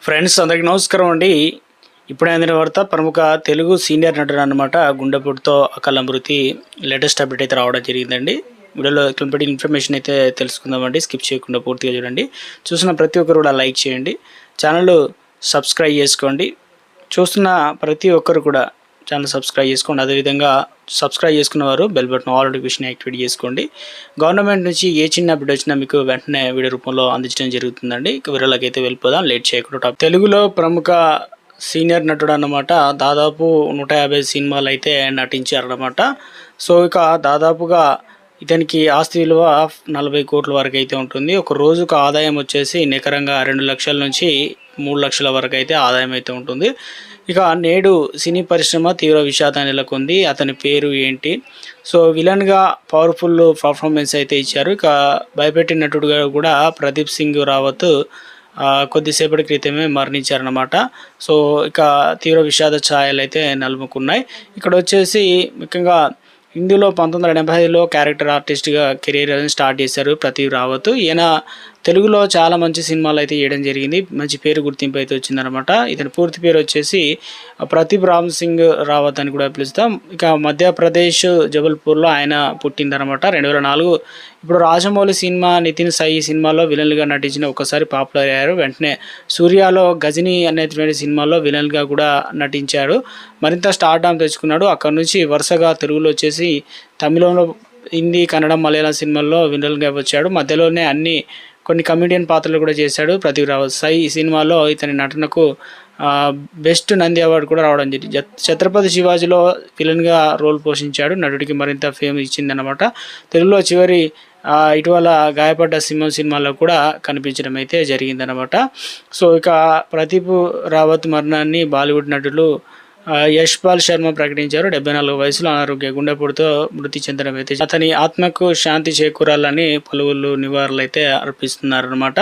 Friends అందరికీ నమస్కారం అండి. ఇప్పుడే అందిన వార్త ప్రముఖ తెలుగు సీనియర్ నటుడు అన్నమాట గుండెపోటుతో అకాల మృతి లేటెస్ట్ అప్డేట్ అయితే రావడం జరిగిందండి. వీడియోలో కంప్లీట్ ఇన్ఫర్మేషన్ అయితే తెలుసుకుందామండి. స్కిప్ చేయకుండా పూర్తిగా చూడండి. చూసిన ప్రతి ఒక్కరు కూడా లైక్ చేయండి, ఛానల్ సబ్స్క్రైబ్ చేసుకోండి. చూస్తున్న ప్రతి ఒక్కరు కూడా ఛానల్ సబ్స్క్రైబ్ చేసుకోండి. అదేవిధంగా సబ్స్క్రైబ్ చేసుకున్న వారు bell button all notification activate చేసుకోండి. గవర్నమెంట్ నుంచి ఏ చిన్న అప్డేట్ వచ్చినా మీకు వెంటనే వీడియో రూపంలో అందించడం జరుగుతుందండి. ఇక వీడియోలోకి అయితే వెళ్ళిపోదాం లేట్ చేయకుండా. తెలుగులో ప్రముఖ సీనియర్ నటుడు అన్నమాట. దాదాపు 150 సినిమాలు అయితే నటించారన్నమాట. సో ఇక దాదాపుగా ఇతనికి ఆస్తి విలువ 40 కోట్ల వరకు అయితే ఉంటుంది. ఒక రోజుకు ఆదాయం వచ్చేసి నికరంగా 2 లక్షల నుంచి 3 లక్షల వరకు అయితే ఆదాయం అయితే ఉంటుంది. ఇక నేడు సినీ పరిశ్రమ తీవ్ర విషాదాన్ని నెలకొంది. అతని పేరు ఏంటి? సో విలన్గా పవర్ఫుల్ పర్ఫార్మెన్స్ అయితే ఇచ్చారు. ఇక భయపెట్టిన నటుడుగా కూడా ప్రదీప్ సింగ్ రావత్ కొద్దిసేపటి క్రితమే మరణించారన్నమాట. సో ఇక తీవ్ర విషాద ఛాయలు అయితే నెలకొన్నాయి. ఇక్కడ వచ్చేసి ముఖ్యంగా ఇందులో 1985లో క్యారెక్టర్ ఆర్టిస్ట్గా కెరీర్ స్టార్ట్ చేశారు ప్రదీప్ రావత్. ఈయన తెలుగులో చాలా మంచి సినిమాలు అయితే చేయడం జరిగింది. మంచి పేరు గుర్తింపు అయితే వచ్చిందనమాట. ఇతని పూర్తి పేరు వచ్చేసి ప్రదీప్ రామ్ సింగ్ రావత్ అని కూడా పిలుస్తాం. ఇక మధ్యప్రదేశ్ జబల్పూర్లో ఆయన పుట్టిందనమాట 2004. ఇప్పుడు రాజమౌళి సినిమా నితిన్ సాయి సినిమాలో విలన్గా నటించిన ఒకసారి పాపులర్ అయ్యారు. వెంటనే సూర్యాలో గజనీ అనేటువంటి సినిమాలో విలన్గా కూడా నటించాడు. మరింత స్టార్డమ్ తెచ్చుకున్నాడు. అక్కడ నుంచి వరుసగా తెలుగులో వచ్చేసి తమిళంలో, హిందీ, కన్నడం, మలయాళం సినిమాల్లో విలన్గా వచ్చాడు. మధ్యలోనే కొన్ని కమెడియన్ పాత్రలు కూడా చేశాడు ప్రదీప్ రావత్. ఈ సినిమాలో ఇతని నటనకు బెస్ట్ నంది అవార్డు కూడా రావడం జరిగింది. ఛత్రపతి శివాజీలో విలన్గా రోల్ పోషించాడు. నటుడికి మరింత ఫేమ్ ఇచ్చిందన్నమాట. తెలుగులో చివరి ఇటీవల గాయపడ్డ సింహం సినిమాలో కూడా కనిపించడం అయితే జరిగిందనమాట. సో ఇక ప్రదీప్ రావత్ మరణాన్ని బాలీవుడ్ నటులు యశ్ పాల్ శర్మ ప్రకటించారు. 74 వయసులో అనారోగ్య గుండెపోటుతో మృతి చెందడం అయితే అతని ఆత్మకు శాంతి చేకూరాలని పలువురు నివాళులు అయితే అర్పిస్తున్నారన్నమాట.